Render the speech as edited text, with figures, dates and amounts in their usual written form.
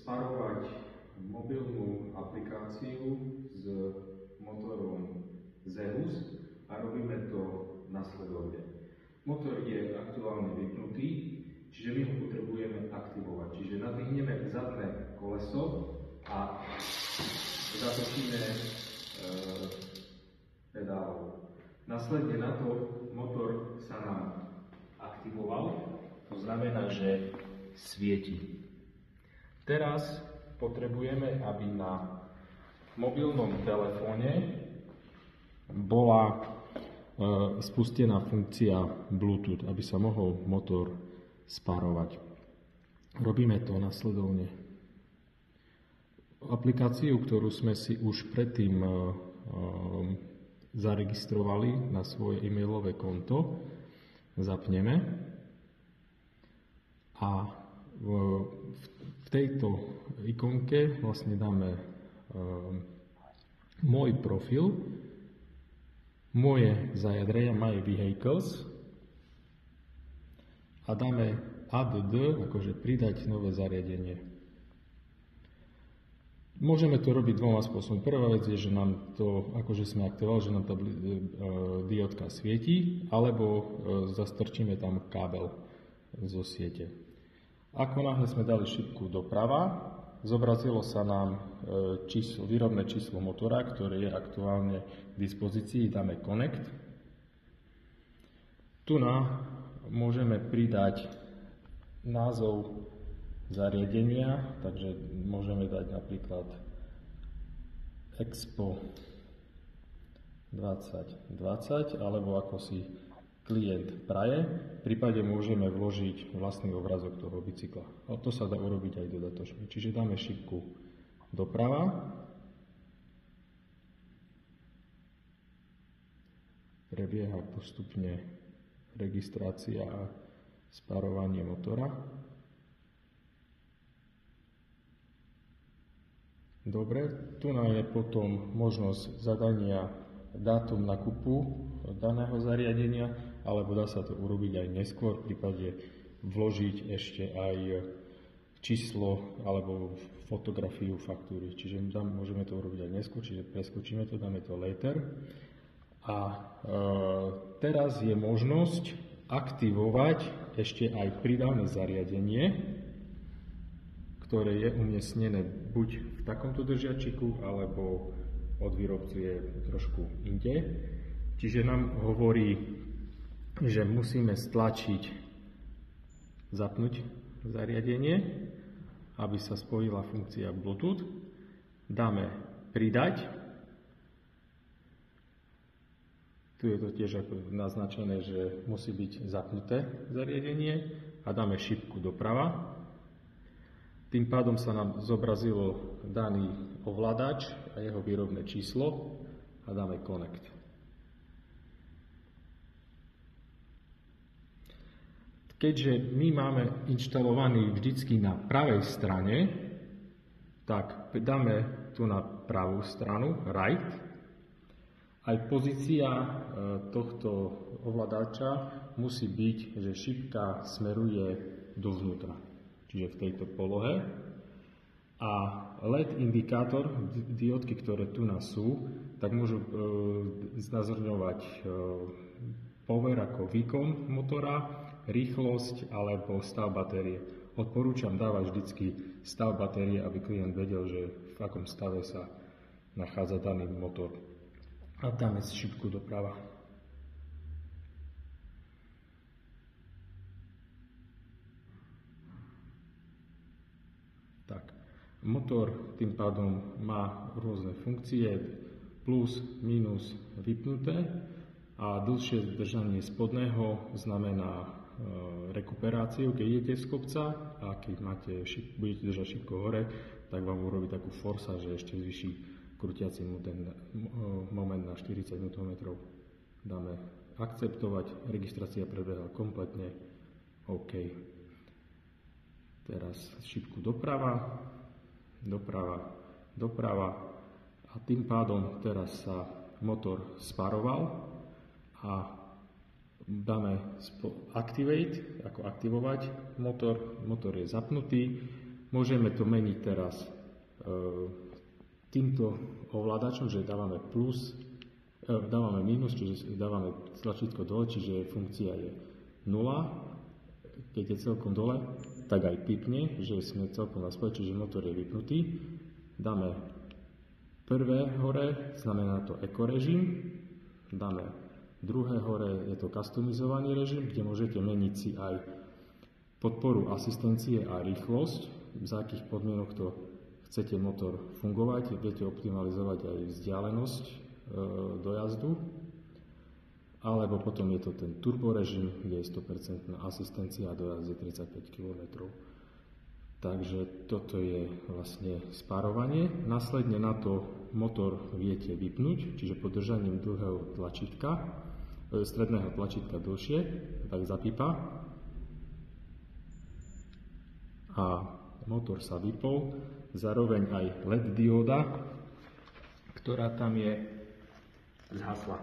sparovať mobilnú aplikáciu s motorom Zeus a robíme to nasledovne. Motor je aktuálne vypnutý, čiže my ho potrebujeme aktivovať. Čiže nadvihneme zadné koleso a zatočíme pedálou. Následne na to motor sa nám aktivoval, to znamená, že svieti. Teraz potrebujeme, aby na mobilnom telefóne bola spustená funkcia Bluetooth, aby sa mohol motor spárovať. Robíme to nasledovne. Aplikáciu, ktorú sme si už predtým zaregistrovali na svoje e-mailové konto, zapneme a v tejto ikonke vlastne dáme môj profil, moje zariadenia, my vehicles a dáme add, akože pridať nové zariadenie. Môžeme to robiť dvoma spôsobom. Prvá vec je, že nám to, akože sme aktivovali, že nám tá diódka svieti, alebo zastrčíme tam kábel zo siete. Ako náhle sme dali šipku doprava, zobrazilo sa nám výrobné číslo motora, ktoré je aktuálne k dispozícii, dáme Connect. Tu môžeme pridať názov zariadenia, takže môžeme dať napríklad Expo 2020, alebo ako si klient praje. V prípade môžeme vložiť vlastný obrazok toho bicykla. A to sa dá urobiť aj dodatočne. Čiže dáme šipku doprava. Prebieha postupne registrácia a spárovanie motora. Dobre, tu je potom možnosť zadania dátum nákupu daného zariadenia, alebo dá sa to urobiť aj neskôr, v prípade vložiť ešte aj číslo alebo fotografiu faktúry. Čiže môžeme to urobiť aj neskôr, čiže preskočíme to, dáme to later. A teraz je možnosť aktivovať ešte aj prídavné zariadenie, ktoré je umiestnené buď v takomto držiačiku, alebo od výrobcu je trošku inde. Čiže nám hovorí, že musíme stlačiť zapnúť zariadenie, aby sa spojila funkcia Bluetooth. Dáme pridať. Tu je to tiež ako naznačené, že musí byť zapnuté zariadenie a dáme šipku doprava. Tým pádom sa nám zobrazilo daný ovládač a jeho výrobné číslo a dáme Connect. Keďže my máme inštalovaný vždycky na pravej strane, tak dáme tu na pravú stranu, right. Aj pozícia tohto ovládača musí byť, že šipka smeruje dovnútra, čiže v tejto polohe. A LED indikátor, diódky, ktoré tu sú, tak môžu znázorňovať power ako výkon motora, rýchlosť alebo stav batérie. Odporúčam dávať vždycky stav batérie, aby klient vedel, že v akom stave sa nachádza daný motor. A dáme šipku doprava. Tak, motor tým pádom má rôzne funkcie, plus, minus vypnuté a dlhšie držanie spodného znamená rekuperáciu, keď idete z kopca a keď budete držať šipku hore, tak vám urobí takú forsa, že ešte zvýši krútiaci moment na 40 Nm. Dáme akceptovať, registrácia prebieha kompletne, OK. Teraz šipku doprava, doprava, doprava a tým pádom teraz sa motor sparoval a dáme activate, ako aktivovať motor je zapnutý Môžeme to meniť teraz týmto ovládačom, že dávame plus, dávame minus, čiže dávame tlačítko dole, čiže funkcia je 0. Keď je celkom dole, tak aj pipne, že sme celkom na spoje, čiže motor je vypnutý. Dáme prvé hore, znamená to eco režim. Dáme druhé hore, je to customizovaný režim, kde môžete meniť si aj podporu asistencie a rýchlosť, za akých podmienok to chcete motor fungovať, viete optimalizovať aj vzdialenosť dojazdu, alebo potom je to ten turbo režim, kde je 100% asistencia a dojazd je 35 km. Takže toto je vlastne spárovanie. Následne na to motor viete vypnúť, čiže podržaním dlhého tlačítka, stredného tlačítka dlhšie, tak zapípa. A motor sa vypol, zároveň aj LED dióda, ktorá tam je, zhasla.